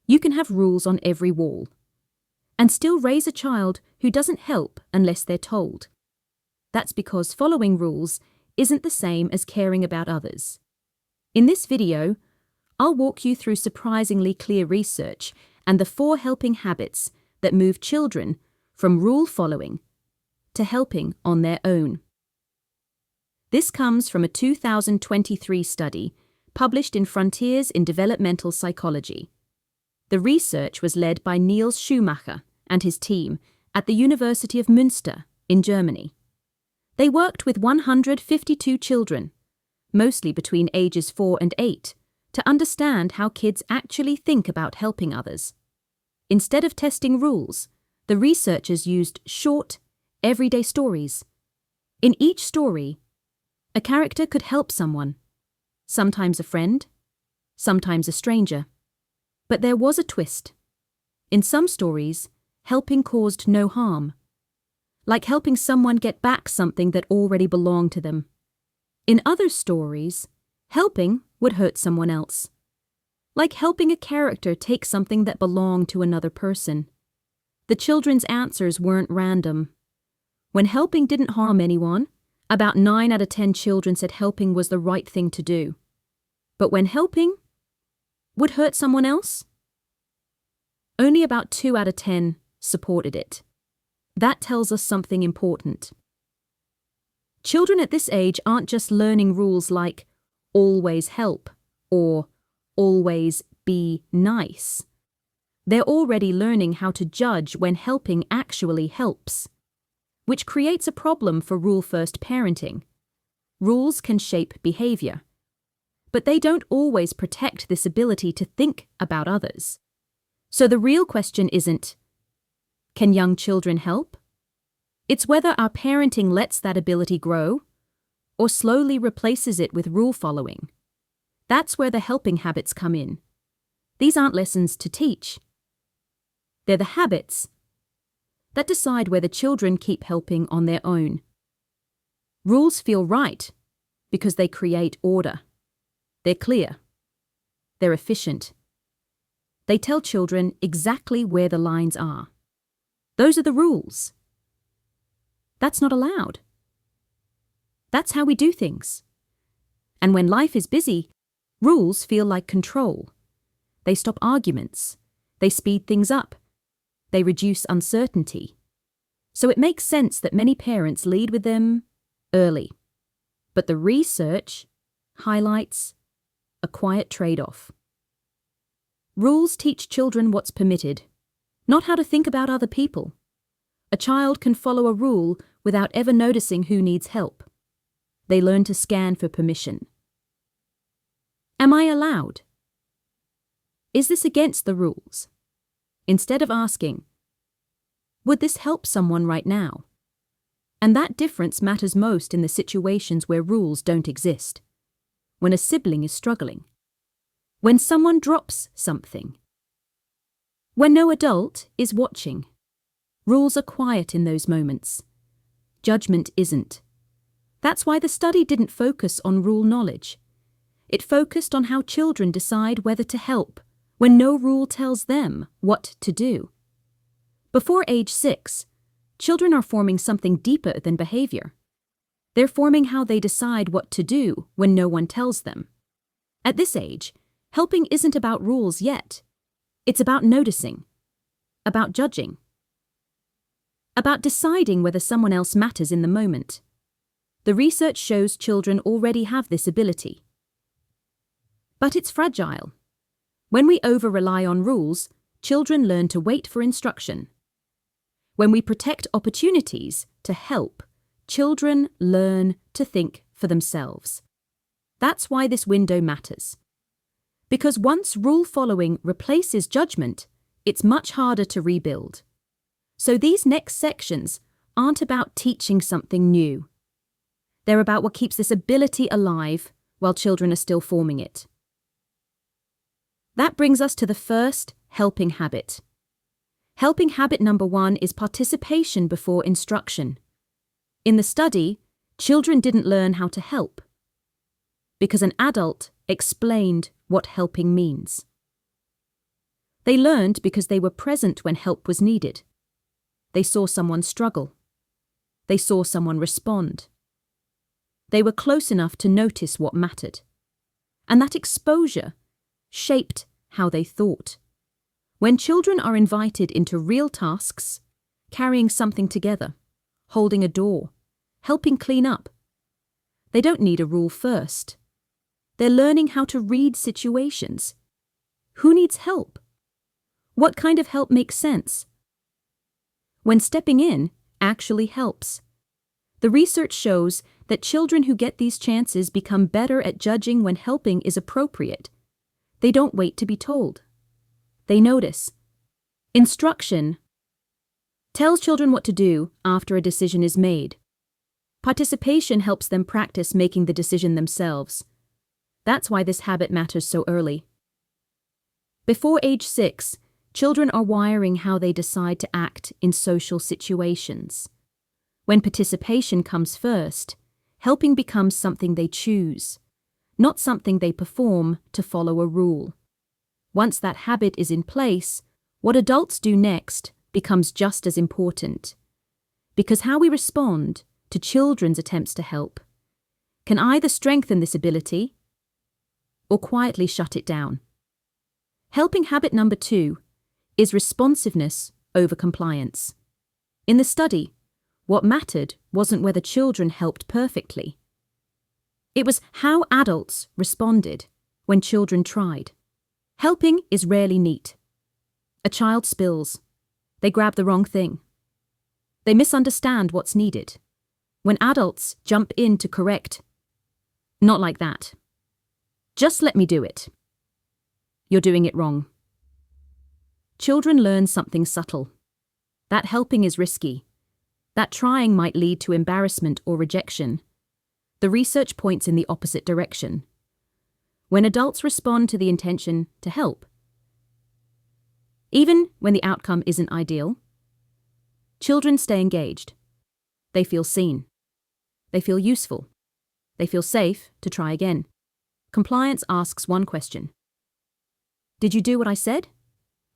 You can have rules on every wall and still raise a child who doesn't help unless they're told. That's because following rules isn't the same as caring about others. In this video, I'll walk you through surprisingly clear research and the 4 helping habits that move children from rule following to helping on their own. This comes from a 2023 study published in Frontiers in Developmental Psychology. The research was led by Niels Schumacher and his team at the University of Münster in Germany. They worked with 152 children, mostly between ages 4 and 8, to understand how kids actually think about helping others. Instead of testing rules, the researchers used short, everyday stories. In each story, a character could help someone, sometimes a friend, sometimes a stranger. But there was a twist. In some stories, helping caused no harm, like helping someone get back something that already belonged to them. In other stories, helping would hurt someone else, like helping a character take something that belonged to another person. The children's answers weren't random. When helping didn't harm anyone, about 9 out of 10 children said helping was the right thing to do. But when helping would hurt someone else, only about 2 out of 10 supported it. That tells us something important. Children at this age aren't just learning rules like always help or always be nice. They're already learning how to judge when helping actually helps, which creates a problem for rule-first parenting. Rules can shape behavior, but they don't always protect this ability to think about others. So the real question isn't, can young children help? It's whether our parenting lets that ability grow or slowly replaces it with rule following. That's where the helping habits come in. These aren't lessons to teach. They're the habits that decide whether children keep helping on their own. Rules feel right because they create order. They're clear. They're efficient. They tell children exactly where the lines are. Those are the rules. That's not allowed. That's how we do things. And when life is busy, rules feel like control. They stop arguments. They speed things up. They reduce uncertainty. So it makes sense that many parents lead with them early. But the research highlights a quiet trade-off. Rules teach children what's permitted, not how to think about other people. A child can follow a rule without ever noticing who needs help. They learn to scan for permission. Am I allowed? Is this against the rules? Instead of asking, would this help someone right now? And that difference matters most in the situations where rules don't exist. When a sibling is struggling. When someone drops something. When no adult is watching. Rules are quiet in those moments. Judgment isn't. That's why the study didn't focus on rule knowledge. It focused on how children decide whether to help when no rule tells them what to do. Before age 6, children are forming something deeper than behavior. They're forming how they decide what to do when no one tells them. At this age, helping isn't about rules yet. It's about noticing, about judging, about deciding whether someone else matters in the moment. The research shows children already have this ability. But it's fragile. When we over-rely on rules, children learn to wait for instruction. When we protect opportunities to help, children learn to think for themselves. That's why this window matters. Because once rule following replaces judgment, it's much harder to rebuild. So these next sections aren't about teaching something new. They're about what keeps this ability alive while children are still forming it. That brings us to the first helping habit. Helping habit number 1 is participation before instruction. In the study, children didn't learn how to help because an adult explained what helping means. They learned because they were present when help was needed. They saw someone struggle. They saw someone respond. They were close enough to notice what mattered. And that exposure shaped how they thought. When children are invited into real tasks, carrying something together, holding a door, helping clean up, they don't need a rule first. They're learning how to read situations. Who needs help? What kind of help makes sense? When stepping in actually helps. The research shows that children who get these chances become better at judging when helping is appropriate. They don't wait to be told. They notice. Instruction tells children what to do after a decision is made. Participation helps them practice making the decision themselves. That's why this habit matters so early. Before age 6, children are wiring how they decide to act in social situations. When participation comes first, helping becomes something they choose, not something they perform to follow a rule. Once that habit is in place, what adults do next becomes just as important. Because how we respond to children's attempts to help can either strengthen this ability or quietly shut it down. Helping habit number 2 is responsiveness over compliance. In the study, what mattered wasn't whether children helped perfectly. It was how adults responded when children tried. Helping is rarely neat. A child spills. They grab the wrong thing. They misunderstand what's needed. When adults jump in to correct, not like that. Just let me do it. You're doing it wrong. Children learn something subtle. That helping is risky. That trying might lead to embarrassment or rejection. The research points in the opposite direction. When adults respond to the intention to help, even when the outcome isn't ideal, children stay engaged. They feel seen. They feel useful. They feel safe to try again. Compliance asks one question. Did you do what I said?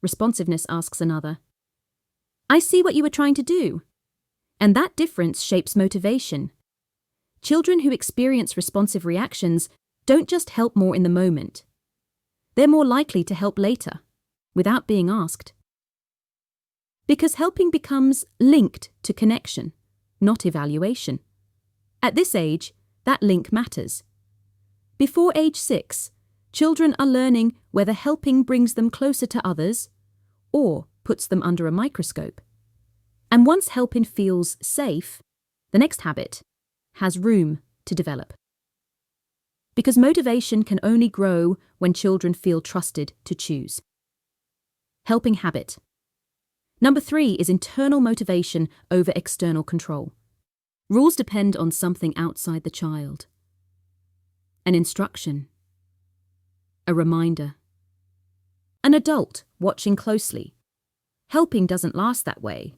Responsiveness asks another. I see what you were trying to do. And that difference shapes motivation. Children who experience responsive reactions don't just help more in the moment. They're more likely to help later, without being asked. Because helping becomes linked to connection, not evaluation. At this age, that link matters. Before age 6, children are learning whether helping brings them closer to others or puts them under a microscope. And once helping feels safe, the next habit has room to develop. Because motivation can only grow when children feel trusted to choose. Helping habit. Number 3 is internal motivation over external control. Rules depend on something outside the child. An instruction. A reminder. An adult watching closely. Helping doesn't last that way.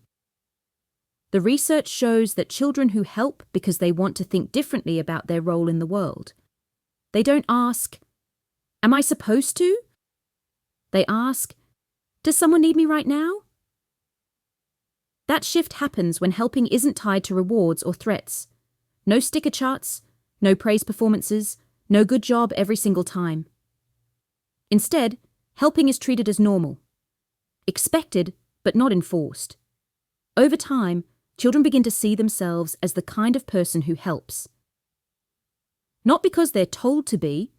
The research shows that children who help because they want to think differently about their role in the world. They don't ask, am I supposed to? They ask, does someone need me right now? That shift happens when helping isn't tied to rewards or threats. No sticker charts, no praise performances, no good job every single time. Instead, helping is treated as normal. Expected, but not enforced. Over time, children begin to see themselves as the kind of person who helps. Not because they're told to be,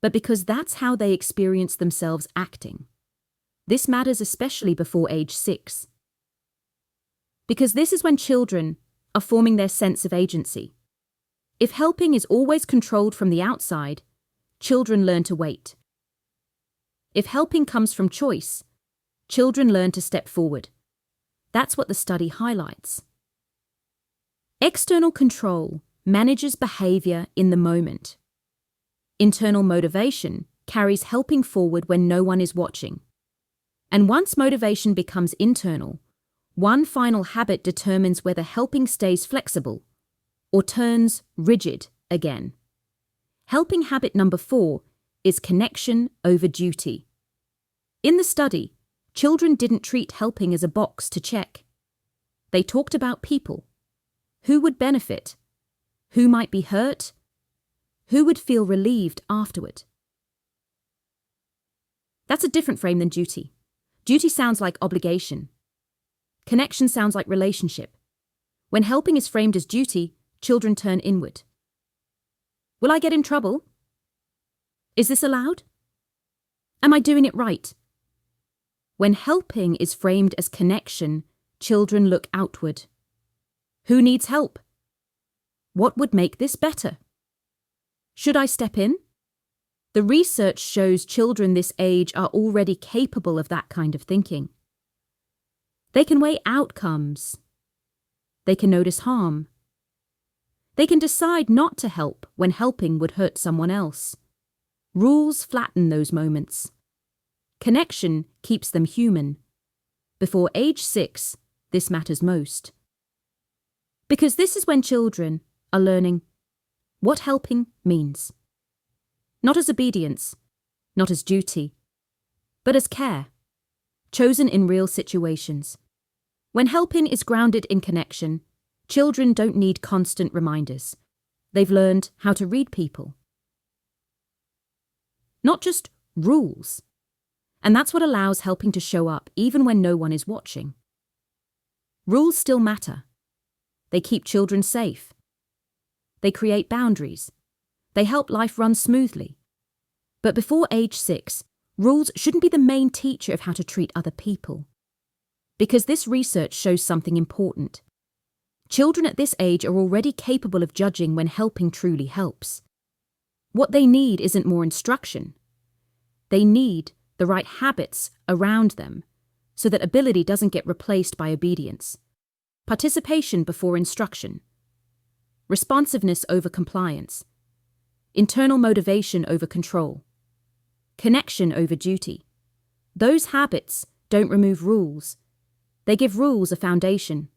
but because that's how they experience themselves acting. This matters especially before age 6. Because this is when children are forming their sense of agency. If helping is always controlled from the outside, children learn to wait. If helping comes from choice, children learn to step forward. That's what the study highlights. External control manages behavior in the moment. Internal motivation carries helping forward when no one is watching. And once motivation becomes internal, one final habit determines whether helping stays flexible or turns rigid again. Helping habit number 4 is connection over duty. In the study, children didn't treat helping as a box to check. They talked about people. Who would benefit? Who might be hurt? Who would feel relieved afterward? That's a different frame than duty. Duty sounds like obligation. Connection sounds like relationship. When helping is framed as duty, children turn inward. Will I get in trouble? Is this allowed? Am I doing it right? When helping is framed as connection, children look outward. Who needs help? What would make this better? Should I step in? The research shows children this age are already capable of that kind of thinking. They can weigh outcomes. They can notice harm. They can decide not to help when helping would hurt someone else. Rules flatten those moments. Connection keeps them human. Before age 6, this matters most. Because this is when children are learning what helping means. Not as obedience, not as duty, but as care, chosen in real situations. When helping is grounded in connection, children don't need constant reminders. They've learned how to read people. Not just rules. And that's what allows helping to show up even when no one is watching. Rules still matter. They keep children safe. They create boundaries. They help life run smoothly. But before age 6, rules shouldn't be the main teacher of how to treat other people. Because this research shows something important. Children at this age are already capable of judging when helping truly helps. What they need isn't more instruction. They need the right habits around them so that ability doesn't get replaced by obedience. Participation before instruction. Responsiveness over compliance. Internal motivation over control. Connection over duty. Those habits don't remove rules. They give rules a foundation.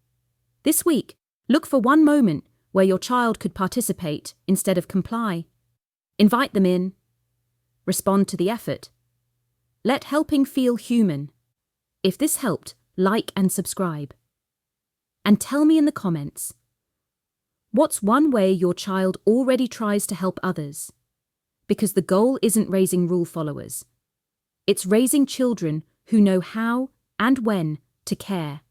This week, look for one moment where your child could participate instead of comply. Invite them in. Respond to the effort. Let helping feel human. If this helped, like and subscribe. And tell me in the comments, what's one way your child already tries to help others? Because the goal isn't raising rule followers. It's raising children who know how and when to care.